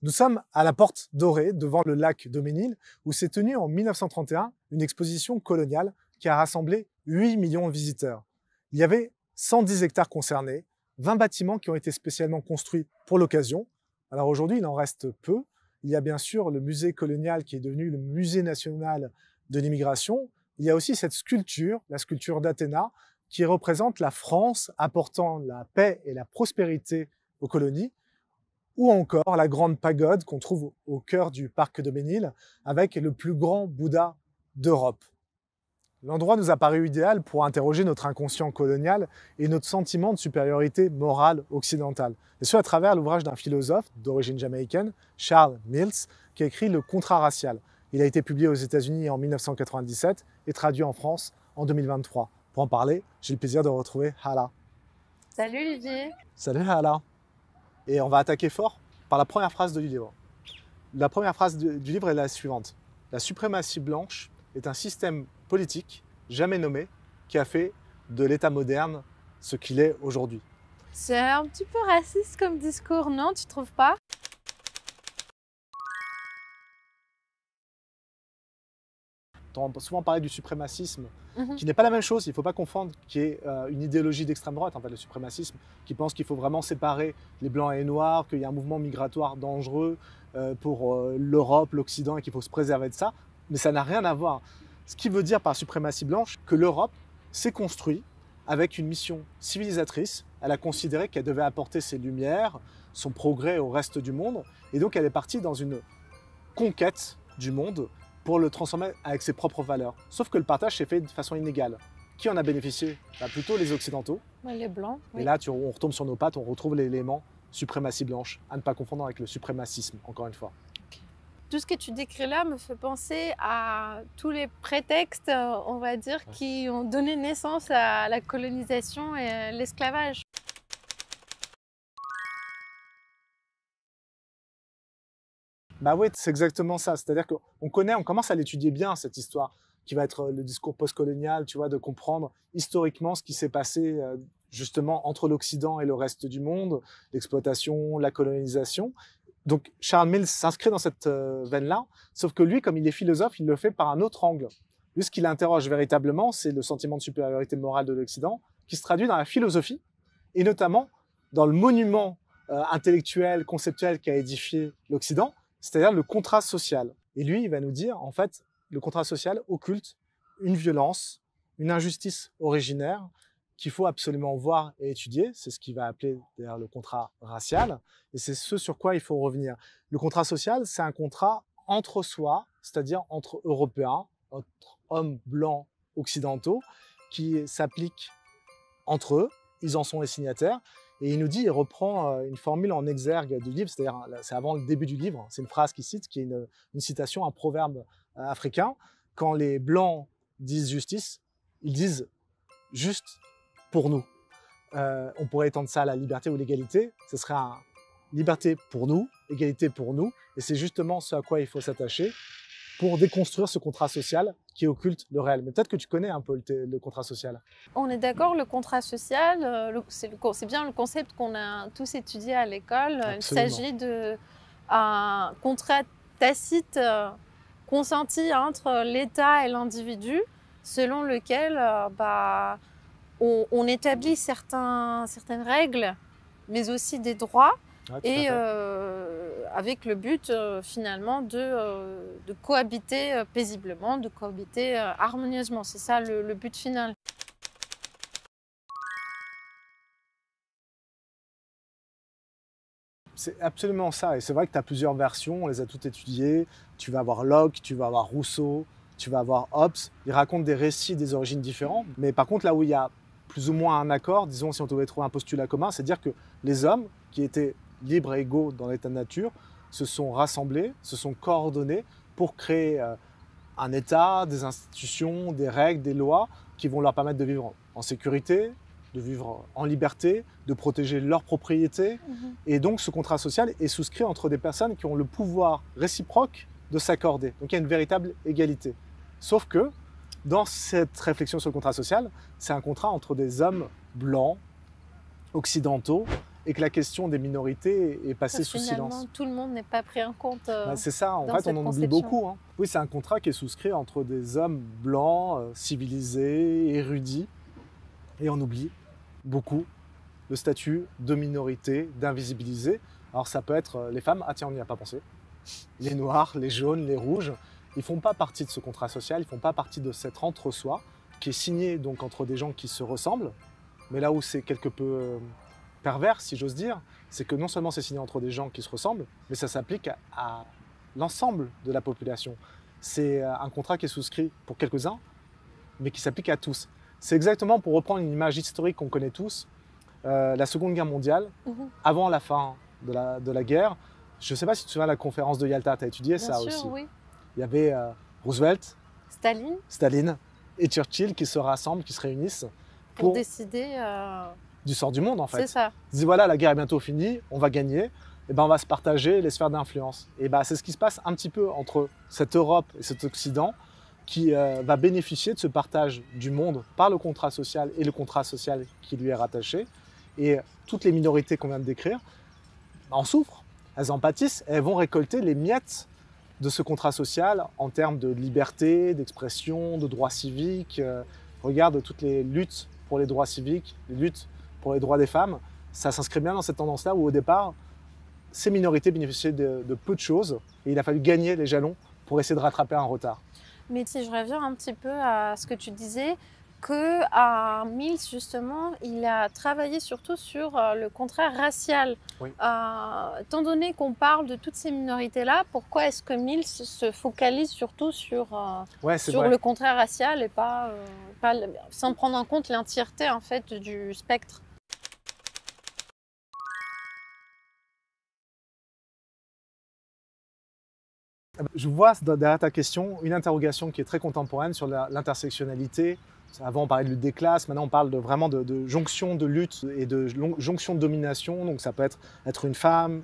Nous sommes à la Porte Dorée, devant le lac Daumesnil, où s'est tenue en 1931 une exposition coloniale qui a rassemblé 8 millions de visiteurs. Il y avait 110 hectares concernés, 20 bâtiments qui ont été spécialement construits pour l'occasion. Alors aujourd'hui, il en reste peu. Il y a bien sûr le musée colonial qui est devenu le musée national de l'immigration. Il y a aussi cette sculpture, la sculpture d'Athéna, qui représente la France apportant la paix et la prospérité aux colonies, ou encore la grande pagode qu'on trouve au cœur du parc Daumesnil avec le plus grand Bouddha d'Europe. L'endroit nous a paru idéal pour interroger notre inconscient colonial et notre sentiment de supériorité morale occidentale. Et ce à travers l'ouvrage d'un philosophe d'origine jamaïcaine, Charles Mills, qui a écrit Le Contrat racial. Il a été publié aux États-Unis en 1997 et traduit en France en 2023. Pour en parler, j'ai le plaisir de retrouver Hala. Salut Olivier. Salut Hala. Et on va attaquer fort par la première phrase du livre. La première phrase du livre est la suivante. La suprématie blanche est un système politique jamais nommé qui a fait de l'État moderne ce qu'il est aujourd'hui. C'est un petit peu raciste comme discours, non? Tu trouves pas? On entend souvent parler du suprémacisme, qui n'est pas la même chose, il ne faut pas confondre, qui est une idéologie d'extrême droite, en fait, le suprémacisme, qui pense qu'il faut vraiment séparer les blancs et les noirs, qu'il y a un mouvement migratoire dangereux pour l'Europe, l'Occident, et qu'il faut se préserver de ça, mais ça n'a rien à voir. Ce qui veut dire par suprématie blanche que l'Europe s'est construite avec une mission civilisatrice. Elle a considéré qu'elle devait apporter ses lumières, son progrès au reste du monde, et donc elle est partie dans une conquête du monde pour le transformer avec ses propres valeurs. Sauf que le partage s'est fait de façon inégale. Qui en a bénéficié? Plutôt les Occidentaux. Les Blancs. Et là, on retombe sur nos pattes, on retrouve l'élément suprématie blanche, à ne pas confondre avec le suprémacisme, encore une fois. Tout ce que tu décris là me fait penser à tous les prétextes, on va dire, qui ont donné naissance à la colonisation et à l'esclavage. Bah oui, c'est exactement ça. C'est-à-dire qu'on connaît, on commence à l'étudier bien, cette histoire, qui va être le discours postcolonial, tu vois, de comprendre historiquement ce qui s'est passé justement entre l'Occident et le reste du monde, l'exploitation, la colonisation. Donc Charles Mills s'inscrit dans cette veine-là, sauf que lui, comme il est philosophe, il le fait par un autre angle. Lui, ce qu'il interroge véritablement, c'est le sentiment de supériorité morale de l'Occident, qui se traduit dans la philosophie, et notamment dans le monument intellectuel, conceptuel qu'a édifié l'Occident, c'est-à-dire le contrat social. Et lui, il va nous dire, en fait, le contrat social occulte une violence, une injustice originaire qu'il faut absolument voir et étudier. C'est ce qu'il va appeler d'ailleurs le contrat racial. Et c'est ce sur quoi il faut revenir. Le contrat social, c'est un contrat entre soi, c'est-à-dire entre Européens, entre hommes blancs occidentaux, qui s'applique entre eux. Ils en sont les signataires. Et il nous dit, il reprend une formule en exergue du livre, c'est-à-dire c'est avant le début du livre, c'est une phrase qu'il cite, qui est une citation, un proverbe africain. Quand les Blancs disent justice, ils disent juste pour nous. On pourrait étendre ça à la liberté ou l'égalité, ce serait liberté pour nous, égalité pour nous, et c'est justement ce à quoi il faut s'attacher pour déconstruire ce contrat social qui occulte le réel. Mais peut-être que tu connais un peu le contrat social. On est d'accord, le contrat social, c'est bien le concept qu'on a tous étudié à l'école. Il s'agit d'un contrat tacite consenti entre l'État et l'individu, selon lequel on établit certaines règles, mais aussi des droits. Et avec le but finalement de cohabiter paisiblement, de cohabiter harmonieusement. C'est ça le but final. C'est absolument ça. Et c'est vrai que tu as plusieurs versions, on les a toutes étudiées. Tu vas avoir Locke, tu vas avoir Rousseau, tu vas avoir Hobbes. Ils racontent des récits des origines différentes. Mais par contre, là où il y a plus ou moins un accord, disons si on devait trouver un postulat commun, c'est dire que les hommes qui étaient libres et égaux dans l'état de nature, se sont rassemblés, se sont coordonnés pour créer un État, des institutions, des règles, des lois qui vont leur permettre de vivre en sécurité, de vivre en liberté, de protéger leurs propriétés. Et donc ce contrat social est souscrit entre des personnes qui ont le pouvoir réciproque de s'accorder. Donc il y a une véritable égalité. Sauf que dans cette réflexion sur le contrat social, c'est un contrat entre des hommes blancs, occidentaux, et que la question des minorités est passée sous Finalement, silence. tout le monde n'est pas pris en compte C'est ça, en dans fait, cette on en oublie conception. beaucoup. Hein. Oui, c'est un contrat qui est souscrit entre des hommes blancs, civilisés, érudits, et on oublie beaucoup le statut de minorité, d'invisibilisé. Alors ça peut être les femmes, ah tiens, on n'y a pas pensé, les noirs, les jaunes, les rouges, ils ne font pas partie de ce contrat social, ils ne font pas partie de cet entre-soi qui est signé donc entre des gens qui se ressemblent, mais là où c'est quelque peu pervers, si j'ose dire, c'est que non seulement c'est signé entre des gens qui se ressemblent, mais ça s'applique à l'ensemble de la population. C'est un contrat qui est souscrit pour quelques-uns, mais qui s'applique à tous. C'est exactement, pour reprendre une image historique qu'on connaît tous, la Seconde Guerre mondiale, avant la fin de la guerre. Je ne sais pas si tu te souviens de la conférence de Yalta, tu as étudié Bien ça sûr, aussi. oui. Il y avait Roosevelt, Staline, Staline et Churchill qui se rassemblent, qui se réunissent pour décider du sort du monde en fait. C'est ça. Ils disent voilà, la guerre est bientôt finie, on va gagner, et ben on va se partager les sphères d'influence. Et ben c'est ce qui se passe un petit peu entre cette Europe et cet Occident qui va bénéficier de ce partage du monde par le contrat social et le contrat social qui lui est rattaché. Et toutes les minorités qu'on vient de décrire en souffrent, elles en pâtissent, et elles vont récolter les miettes de ce contrat social en termes de liberté, d'expression, de droits civiques. Regarde toutes les luttes pour les droits civiques, les luttes pour les droits des femmes. Ça s'inscrit bien dans cette tendance-là où au départ, ces minorités bénéficiaient de peu de choses et il a fallu gagner les jalons pour essayer de rattraper un retard. Mais si je reviens un petit peu à ce que tu disais, qu'à Mills, justement, il a travaillé surtout sur le contrat racial. Oui. Étant donné qu'on parle de toutes ces minorités-là, pourquoi est-ce que Mills se focalise surtout sur le contrat racial et pas sans prendre en compte l'entièreté en fait, du spectre? Je vois derrière ta question une interrogation qui est très contemporaine sur l'intersectionnalité. Avant, on parlait de lutte des classes, maintenant on parle vraiment de jonction de lutte et de jonction de domination. Donc ça peut être une femme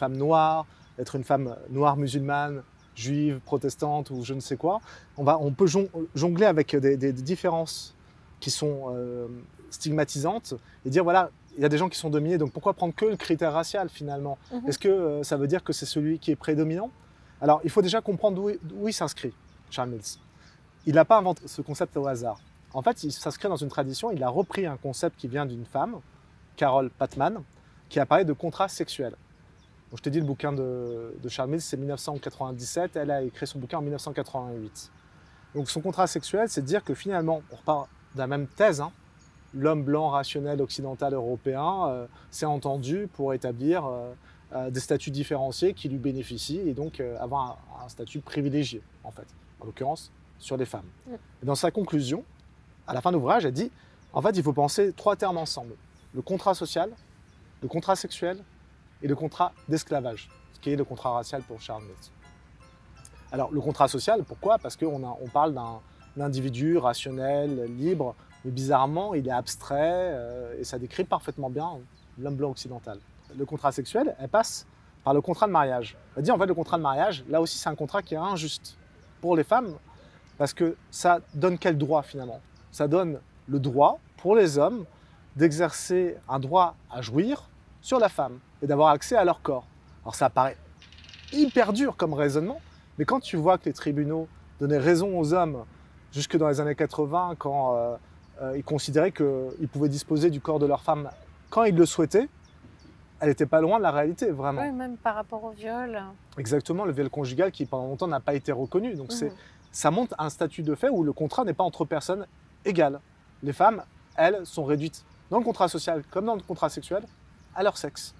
noire, être une femme noire musulmane, juive, protestante ou je ne sais quoi. On peut jongler avec des différences qui sont stigmatisantes et dire voilà, il y a des gens qui sont dominés, donc pourquoi prendre que le critère racial finalement? Est-ce que ça veut dire que c'est celui qui est prédominant? Alors, il faut déjà comprendre où il s'inscrit, Charles Mills. Il n'a pas inventé ce concept au hasard. En fait, il s'inscrit dans une tradition, il a repris un concept qui vient d'une femme, Carol Patman, qui a parlé de contrat sexuel. Donc, je t'ai dit, le bouquin de Charles Mills, c'est 1997, elle a écrit son bouquin en 1988. Donc, son contrat sexuel, c'est de dire que finalement, on repart de la même thèse, hein, l'homme blanc, rationnel, occidental, européen, s'est entendu pour établir des statuts différenciés qui lui bénéficient et donc avoir un statut privilégié, en fait, en l'occurrence sur les femmes. Et dans sa conclusion, à la fin de l'ouvrage, elle dit en fait, il faut penser trois termes ensemble: le contrat social, le contrat sexuel et le contrat d'esclavage, ce qui est le contrat racial pour Charles Mills. Alors, le contrat social, pourquoi? Parce qu'on parle d'un individu rationnel, libre, mais bizarrement, il est abstrait et ça décrit parfaitement bien l'homme blanc occidental. Le contrat sexuel, elle passe par le contrat de mariage. Elle dit en fait le contrat de mariage, là aussi c'est un contrat qui est injuste pour les femmes parce que ça donne quel droit finalement? Ça donne le droit pour les hommes d'exercer un droit à jouir sur la femme et d'avoir accès à leur corps. Alors ça paraît hyper dur comme raisonnement, mais quand tu vois que les tribunaux donnaient raison aux hommes jusque dans les années 80 quand ils considéraient qu'ils pouvaient disposer du corps de leur femme quand ils le souhaitaient, elle n'était pas loin de la réalité, vraiment. Oui, même par rapport au viol. Exactement, le viol conjugal qui pendant longtemps n'a pas été reconnu. Donc ça montre un statut de fait où le contrat n'est pas entre personnes égales. Les femmes, elles, sont réduites dans le contrat social comme dans le contrat sexuel à leur sexe.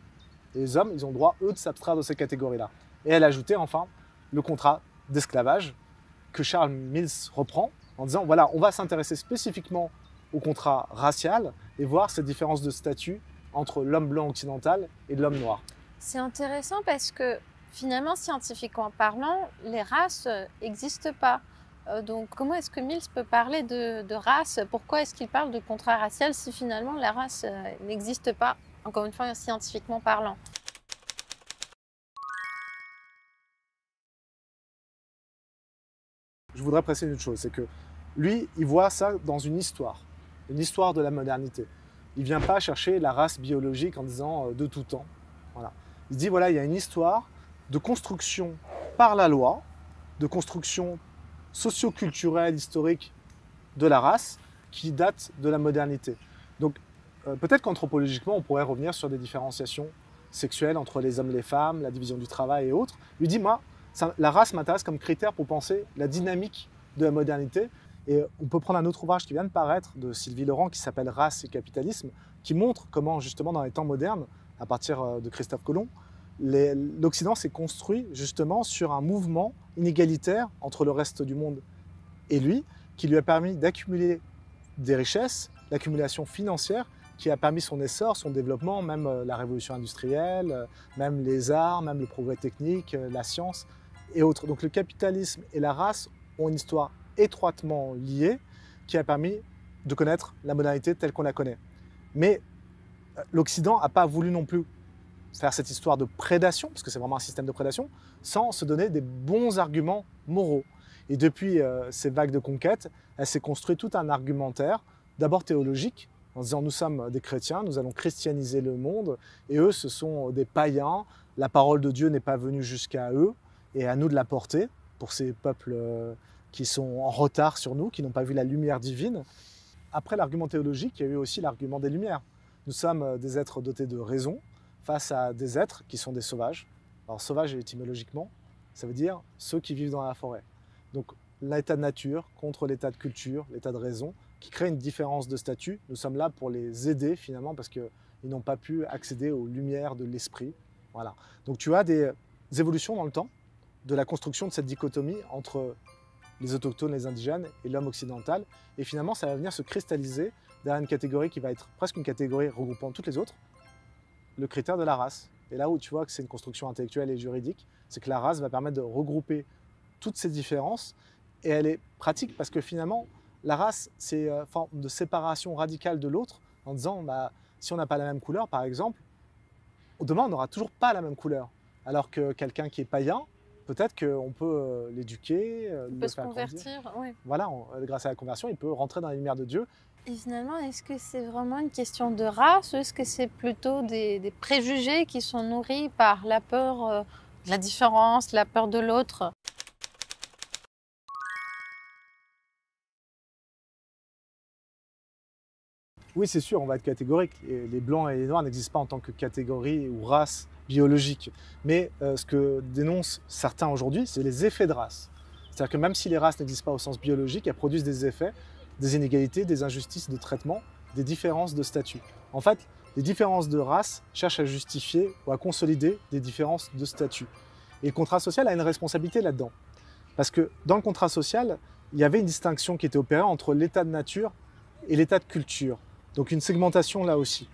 Et les hommes, ils ont droit, eux, de s'abstraire de ces catégories-là. Et elle ajoutait enfin le contrat d'esclavage que Charles Mills reprend en disant voilà, on va s'intéresser spécifiquement au contrat racial et voir ces différences de statut entre l'homme blanc occidental et l'homme noir. C'est intéressant parce que finalement, scientifiquement parlant, les races n'existent pas. Donc comment est-ce que Mills peut parler de race? Pourquoi est-ce qu'il parle de contrat racial si finalement la race n'existe pas, encore une fois, scientifiquement parlant? Je voudrais préciser une chose, c'est que lui, il voit ça dans une histoire de la modernité. il ne vient pas chercher la race biologique en disant de tout temps. Voilà. Il dit voilà, il y a une histoire de construction par la loi, de construction socio-culturelle, historique de la race qui date de la modernité. Donc peut-être qu'anthropologiquement, on pourrait revenir sur des différenciations sexuelles entre les hommes et les femmes, la division du travail et autres. Il lui dit, moi, la race m'intéresse comme critère pour penser la dynamique de la modernité. Et on peut prendre un autre ouvrage qui vient de paraître de Sylvie Laurent qui s'appelle Race et capitalisme, qui montre comment justement dans les temps modernes, à partir de Christophe Colomb, l'Occident s'est construit justement sur un mouvement inégalitaire entre le reste du monde et lui, qui lui a permis d'accumuler des richesses, l'accumulation financière, qui a permis son essor, son développement, même la révolution industrielle, même les arts, même le progrès technique, la science et autres. Donc le capitalisme et la race ont une histoire étroitement liée qui a permis de connaître la modernité telle qu'on la connaît. Mais l'Occident n'a pas voulu non plus faire cette histoire de prédation, parce que c'est vraiment un système de prédation, sans se donner des bons arguments moraux. Et depuis ces vagues de conquête, elle s'est construit tout un argumentaire, d'abord théologique, en disant nous sommes des chrétiens, nous allons christianiser le monde, et eux ce sont des païens, la parole de Dieu n'est pas venue jusqu'à eux, et à nous de la porter, pour ces peuples qui sont en retard sur nous, qui n'ont pas vu la lumière divine. Après l'argument théologique, il y a eu aussi l'argument des lumières. Nous sommes des êtres dotés de raison, face à des êtres qui sont des sauvages. Alors sauvage étymologiquement, ça veut dire ceux qui vivent dans la forêt. Donc l'état de nature contre l'état de culture, l'état de raison, qui crée une différence de statut. Nous sommes là pour les aider finalement parce qu'ils n'ont pas pu accéder aux lumières de l'esprit. Voilà. Donc tu as des évolutions dans le temps de la construction de cette dichotomie entre les autochtones, les indigènes et l'homme occidental. Et finalement, ça va venir se cristalliser derrière une catégorie qui va être presque une catégorie regroupant toutes les autres, le critère de la race. Et là où tu vois que c'est une construction intellectuelle et juridique, c'est que la race va permettre de regrouper toutes ces différences et elle est pratique parce que finalement, la race, c'est une forme de séparation radicale de l'autre en disant bah, si on n'a pas la même couleur, par exemple, demain, on n'aura toujours pas la même couleur. Alors que quelqu'un qui est païen, peut-être qu'on peut l'éduquer, le faire convertir. Oui. Voilà, grâce à la conversion, il peut rentrer dans la lumière de Dieu. Et finalement, est-ce que c'est vraiment une question de race ou est-ce que c'est plutôt des préjugés qui sont nourris par la peur de la différence, la peur de l'autre? Oui, c'est sûr, on va être catégorique. Les blancs et les noirs n'existent pas en tant que catégorie ou race biologique. Mais ce que dénoncent certains aujourd'hui, c'est les effets de race. C'est-à-dire que même si les races n'existent pas au sens biologique, elles produisent des effets, des inégalités, des injustices de traitement, des différences de statut. En fait, les différences de race cherchent à justifier ou à consolider des différences de statut. Et le contrat social a une responsabilité là-dedans. Parce que dans le contrat social, il y avait une distinction qui était opérée entre l'état de nature et l'état de culture. Donc une segmentation là aussi.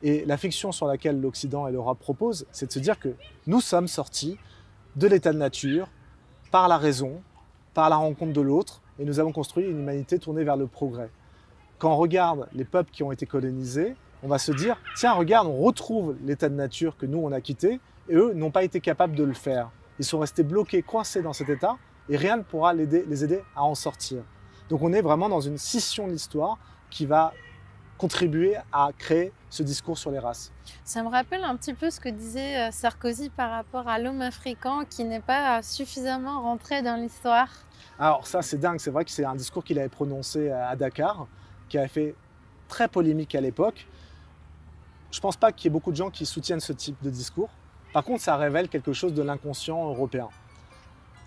Et la fiction sur laquelle l'Occident et l'Europe proposent, c'est de se dire que nous sommes sortis de l'état de nature par la raison, par la rencontre de l'autre, et nous avons construit une humanité tournée vers le progrès. Quand on regarde les peuples qui ont été colonisés, on va se dire, tiens, regarde, on retrouve l'état de nature que nous, on a quitté, et eux n'ont pas été capables de le faire. Ils sont restés bloqués, coincés dans cet état, et rien ne pourra les aider à en sortir. Donc on est vraiment dans une scission de l'histoire qui va contribuer à créer ce discours sur les races. Ça me rappelle un petit peu ce que disait Sarkozy par rapport à l'homme africain qui n'est pas suffisamment rentré dans l'histoire. Alors ça c'est dingue, c'est vrai que c'est un discours qu'il avait prononcé à Dakar, qui avait fait très polémique à l'époque. Je ne pense pas qu'il y ait beaucoup de gens qui soutiennent ce type de discours. Par contre, ça révèle quelque chose de l'inconscient européen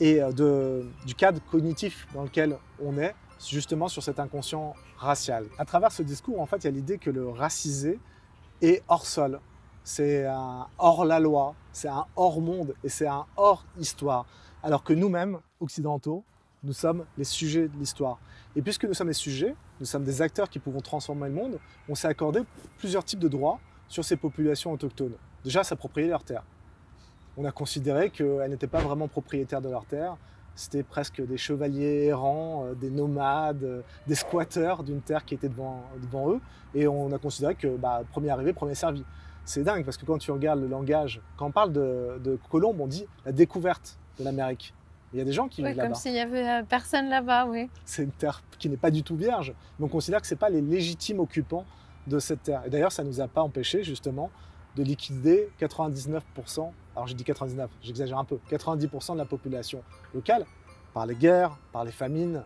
et du cadre cognitif dans lequel on est, justement sur cet inconscient racial. À travers ce discours, en fait, il y a l'idée que le racisé est hors sol. C'est un hors la loi, c'est un hors monde et c'est un hors histoire. Alors que nous-mêmes, occidentaux, nous sommes les sujets de l'histoire. Et puisque nous sommes les sujets, nous sommes des acteurs qui pouvons transformer le monde, on s'est accordé plusieurs types de droits sur ces populations autochtones. Déjà, s'approprier leurs terres. On a considéré qu'elles n'étaient pas vraiment propriétaires de leurs terres. C'était presque des chevaliers errants, des nomades, des squatteurs d'une terre qui était devant eux. Et on a considéré que premier arrivé, premier servi. C'est dingue parce que quand tu regardes le langage, quand on parle de Colomb, on dit la découverte de l'Amérique. Il y a des gens qui vivent là-bas. Comme s'il n'y avait personne là-bas, oui. C'est une terre qui n'est pas du tout vierge. Mais on considère que ce n'est pas les légitimes occupants de cette terre. Et d'ailleurs, ça ne nous a pas empêché justement de liquider 99%, alors j'ai dit 99, j'exagère un peu, 90% de la population locale, par les guerres, par les famines,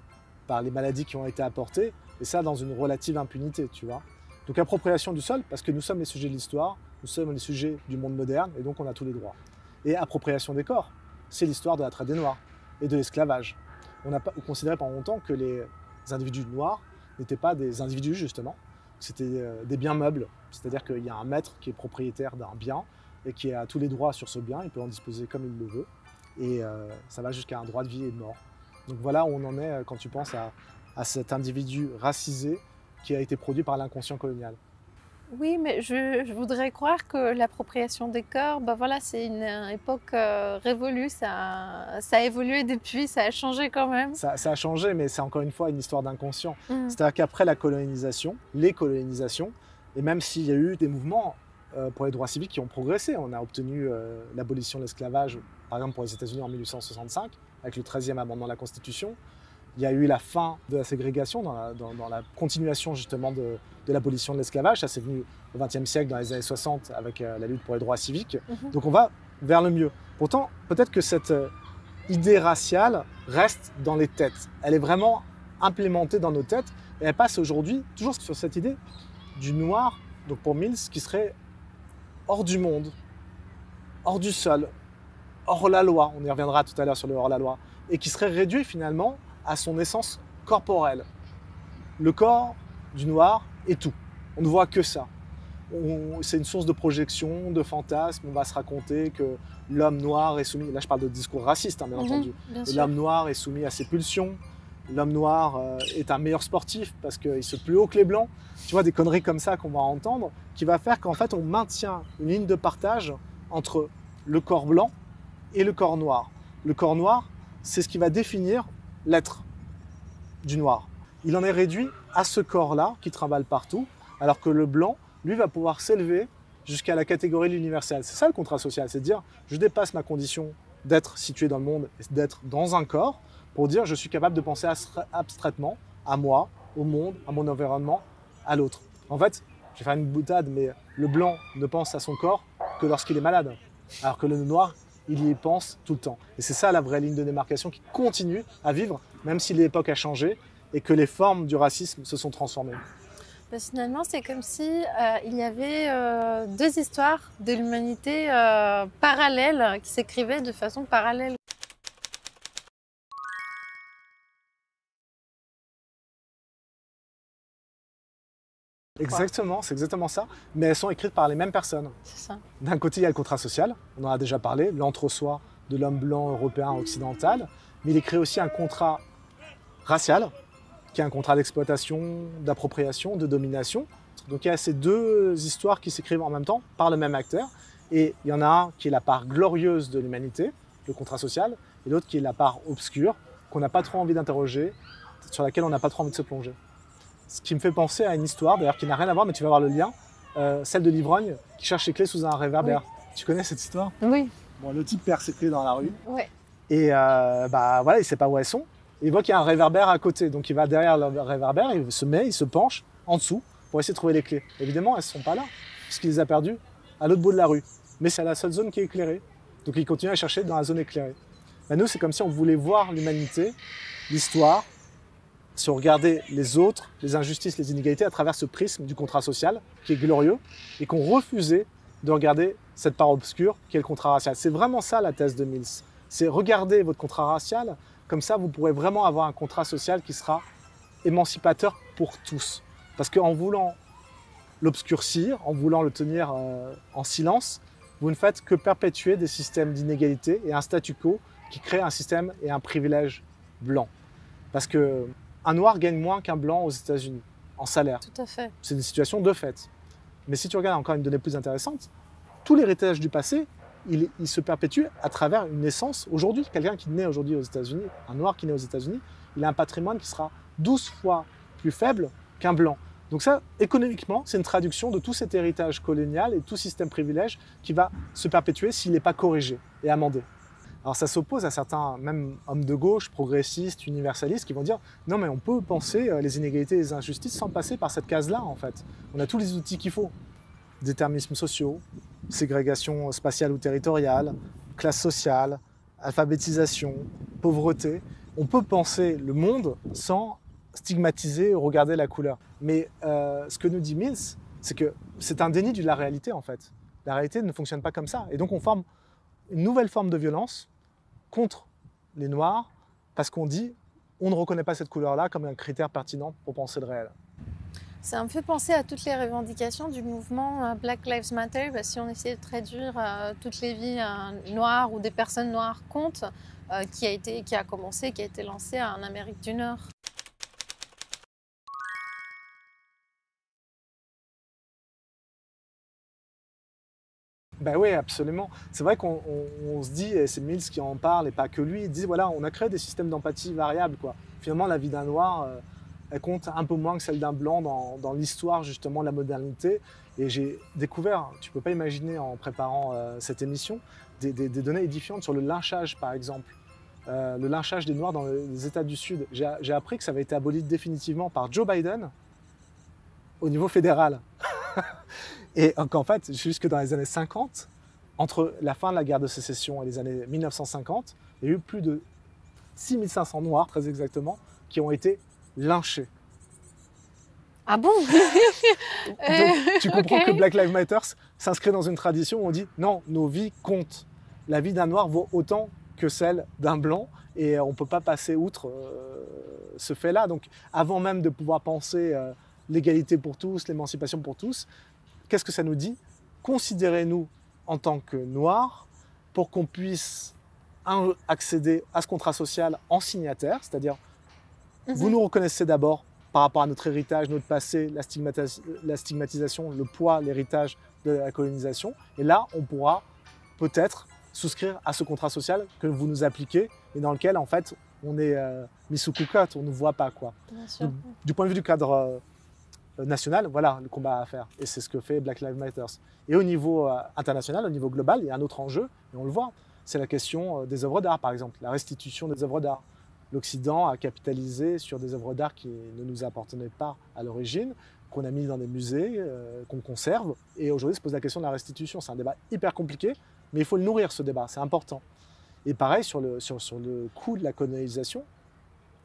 par les maladies qui ont été apportées, et ça dans une relative impunité, tu vois. Donc appropriation du sol, parce que nous sommes les sujets de l'histoire, nous sommes les sujets du monde moderne, et donc on a tous les droits. Et appropriation des corps, c'est l'histoire de la traite des Noirs et de l'esclavage. On a considéré pendant longtemps que les individus noirs n'étaient pas des individus justement, c'était des biens meubles, c'est-à-dire qu'il y a un maître qui est propriétaire d'un bien et qui a tous les droits sur ce bien, il peut en disposer comme il le veut, et ça va jusqu'à un droit de vie et de mort. Donc voilà où on en est quand tu penses à cet individu racisé qui a été produit par l'inconscient colonial. Oui, mais je voudrais croire que l'appropriation des corps, bah voilà, c'est une époque révolue, ça a évolué depuis, ça a changé quand même. Ça a changé, mais c'est encore une fois une histoire d'inconscient. C'est-à-dire qu'après la colonisation, les colonisations, et même s'il y a eu des mouvements pour les droits civiques qui ont progressé, on a obtenu l'abolition de l'esclavage, par exemple pour les États-Unis en 1865, avec le 13e amendement de la Constitution. Il y a eu la fin de la ségrégation dans la continuation justement de l'abolition de l'esclavage. Ça c'est venu au XXe siècle, dans les années 60, avec la lutte pour les droits civiques. Donc on va vers le mieux. Pourtant, peut-être que cette idée raciale reste dans les têtes. Elle est vraiment implémentée dans nos têtes et elle passe aujourd'hui toujours sur cette idée du noir, donc pour Mills, qui serait hors du monde, hors du sol, hors la loi. On y reviendra tout à l'heure sur le hors la loi. Et qui serait réduit finalement à son essence corporelle. Le corps du noir est tout. On ne voit que ça. C'est une source de projection, de fantasme. On va se raconter que l'homme noir est soumis, là je parle de discours racistes, hein, bien entendu, l'homme noir est soumis à ses pulsions, l'homme noir est un meilleur sportif parce qu'il se plus haut que les blancs. Tu vois, des conneries comme ça qu'on va entendre, qui va faire qu'en fait on maintient une ligne de partage entre le corps blanc et le corps noir. Le corps noir, c'est ce qui va définir l'être du noir. Il en est réduit à ce corps-là qui trimballe partout, alors que le blanc, lui, va pouvoir s'élever jusqu'à la catégorie de l'universel. C'est ça le contrat social, c'est de dire je dépasse ma condition d'être situé dans le monde et d'être dans un corps pour dire je suis capable de penser abstraitement à moi, au monde, à mon environnement, à l'autre. En fait, je vais faire une boutade, mais le blanc ne pense à son corps que lorsqu'il est malade, alors que le noir, il y pense tout le temps. Et c'est ça la vraie ligne de démarcation qui continue à vivre, même si l'époque a changé et que les formes du racisme se sont transformées. Finalement, c'est comme si il y avait deux histoires de l'humanité parallèles qui s'écrivaient de façon parallèle. Exactement, c'est exactement ça. Mais elles sont écrites par les mêmes personnes. C'est ça. D'un côté, il y a le contrat social, on en a déjà parlé, l'entre-soi de l'homme blanc européen occidental, mais il écrit aussi un contrat racial, qui est un contrat d'exploitation, d'appropriation, de domination. Donc il y a ces deux histoires qui s'écrivent en même temps par le même acteur. Et il y en a un qui est la part glorieuse de l'humanité, le contrat social, et l'autre qui est la part obscure, qu'on n'a pas trop envie d'interroger, sur laquelle on n'a pas trop envie de se plonger. Ce qui me fait penser à une histoire, d'ailleurs qui n'a rien à voir, mais tu vas voir le lien, celle de l'ivrogne qui cherche ses clés sous un réverbère. Oui. Tu connais cette histoire? Oui. Bon, le type perd ses clés dans la rue. Ouais. Et voilà, il ne sait pas où elles sont. Il voit qu'il y a un réverbère à côté, donc il va derrière le réverbère, il se penche en dessous pour essayer de trouver les clés. Évidemment, elles ne sont pas là, puisqu'il les a perdues à l'autre bout de la rue. Mais c'est la seule zone qui est éclairée. Donc il continue à chercher dans la zone éclairée. Ben, nous, c'est comme si on voulait voir l'humanité, l'histoire, si on regardait les autres, les injustices, les inégalités à travers ce prisme du contrat social qui est glorieux et qu'on refusait de regarder cette part obscure qui est le contrat racial. C'est vraiment ça la thèse de Mills. C'est regarder votre contrat racial, comme ça vous pourrez vraiment avoir un contrat social qui sera émancipateur pour tous. Parce qu'en voulant l'obscurcir, en voulant le tenir en silence, vous ne faites que perpétuer des systèmes d'inégalité et un statu quo qui crée un système et un privilège blanc. Parce qu'un noir gagne moins qu'un blanc aux États-Unis en salaire. Tout à fait. C'est une situation de fait. Mais si tu regardes encore une donnée plus intéressante, tout l'héritage du passé, il se perpétue à travers une naissance aujourd'hui. Quelqu'un qui naît aujourd'hui aux États-Unis, un noir qui naît aux États-Unis, il a un patrimoine qui sera 12 fois plus faible qu'un blanc. Donc ça, économiquement, c'est une traduction de tout cet héritage colonial et tout système privilège qui va se perpétuer s'il n'est pas corrigé et amendé. Alors ça s'oppose à certains, même hommes de gauche, progressistes, universalistes, qui vont dire non mais on peut penser les inégalités et les injustices sans passer par cette case-là en fait. On a tous les outils qu'il faut. Déterminismes sociaux, ségrégation spatiale ou territoriale, classe sociale, alphabétisation, pauvreté. On peut penser le monde sans stigmatiser ou regarder la couleur. Mais ce que nous dit Mills, c'est que c'est un déni de la réalité en fait. La réalité ne fonctionne pas comme ça. Et donc on forme une nouvelle forme de violence contre les Noirs parce qu'on dit on ne reconnaît pas cette couleur-là comme un critère pertinent pour penser le réel. Ça me fait penser à toutes les revendications du mouvement Black Lives Matter. Si on essayait de traduire toutes les vies noires ou des personnes noires comptent, qui a été lancé en Amérique du Nord. Ben oui, absolument. C'est vrai qu'on se dit, et c'est Mills qui en parle, et pas que lui, il dit voilà, on a créé des systèmes d'empathie variables, quoi. Finalement, la vie d'un noir, elle compte un peu moins que celle d'un blanc dans l'histoire, justement, de la modernité. Et j'ai découvert, tu peux pas imaginer en préparant cette émission, des données édifiantes sur le lynchage, par exemple. Le lynchage des Noirs dans les États du Sud. J'ai appris que ça avait été aboli définitivement par Joe Biden au niveau fédéral. Et qu'en fait, jusque dans les années 50, entre la fin de la guerre de sécession et les années 1950, il y a eu plus de 6500 Noirs, très exactement, qui ont été lynchés. Ah bon? Donc, tu comprends que Black Lives Matter s'inscrit dans une tradition où on dit non, nos vies comptent. La vie d'un Noir vaut autant que celle d'un Blanc et on ne peut pas passer outre ce fait-là. Donc, avant même de pouvoir penser l'égalité pour tous, l'émancipation pour tous, qu'est-ce que ça nous dit? Considérez-nous en tant que Noirs pour qu'on puisse accéder à ce contrat social en signataire, c'est-à-dire vous nous reconnaissez d'abord par rapport à notre héritage, notre passé, la stigmatisation, le poids, l'héritage de la colonisation. Et là, on pourra peut-être souscrire à ce contrat social que vous nous appliquez et dans lequel, en fait, on est mis sous cocotte, on ne nous voit pas, quoi. Du point de vue du cadre national, voilà le combat à faire. Et c'est ce que fait Black Lives Matter. Et au niveau international, au niveau global, il y a un autre enjeu, et on le voit, c'est la question des œuvres d'art, par exemple, la restitution des œuvres d'art. L'Occident a capitalisé sur des œuvres d'art qui ne nous appartenaient pas à l'origine, qu'on a mis dans des musées, qu'on conserve. Et aujourd'hui, se pose la question de la restitution. C'est un débat hyper compliqué, mais il faut le nourrir, ce débat, c'est important. Et pareil, sur le coût de la colonisation,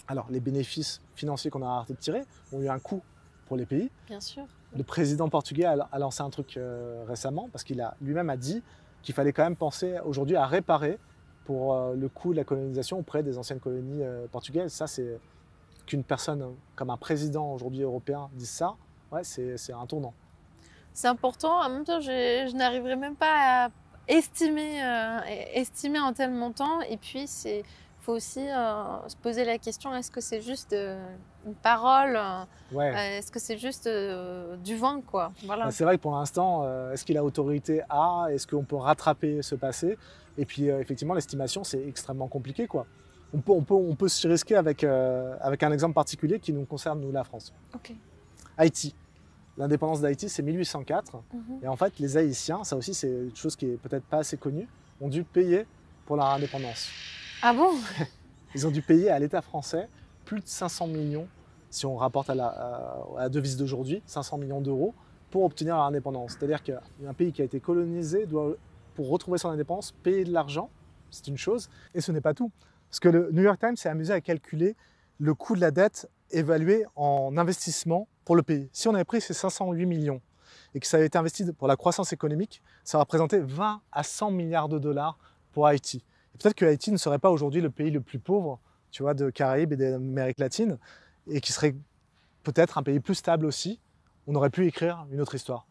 alors les bénéfices financiers qu'on a arrêté de tirer ont eu un coût pour les pays. Bien sûr. Le président portugais a lancé un truc récemment, parce qu'il lui-même a dit qu'il fallait quand même penser aujourd'hui à réparer pour le coût de la colonisation auprès des anciennes colonies portugaises. Ça, c'est qu'une personne comme un président aujourd'hui européen dise ça, ouais, c'est un tournant. C'est important. En même temps, je n'arriverai même pas à estimer un tel montant. Et puis, il faut aussi se poser la question, est-ce que c'est juste une parole? Ouais. Est-ce que c'est juste du vent, quoi? Voilà. C'est vrai que pour l'instant, est-ce qu'il a autorité à? Est-ce qu'on peut rattraper ce passé? Et puis, effectivement, l'estimation, c'est extrêmement compliqué, quoi. On peut se risquer avec un exemple particulier qui nous concerne, nous, la France. Okay. Haïti. L'indépendance d'Haïti, c'est 1804. Et en fait, les Haïtiens, ça aussi, c'est une chose qui est peut-être pas assez connue, ont dû payer pour leur indépendance. Ah bon? Ils ont dû payer à l'État français plus de 500 millions, si on rapporte à la devise d'aujourd'hui, 500 millions d'euros, pour obtenir leur indépendance. C'est-à-dire qu'un pays qui a été colonisé doit, pour retrouver son indépendance, payer de l'argent, c'est une chose, et ce n'est pas tout. Parce que le New York Times s'est amusé à calculer le coût de la dette évalué en investissement pour le pays. Si on avait pris ces 508 millions et que ça avait été investi pour la croissance économique, ça représentait 20 à 100 milliards de dollars pour Haïti. Et peut-être que Haïti ne serait pas aujourd'hui le pays le plus pauvre, tu vois, de Caraïbes et d'Amérique latine, et qui serait peut-être un pays plus stable aussi. On aurait pu écrire une autre histoire.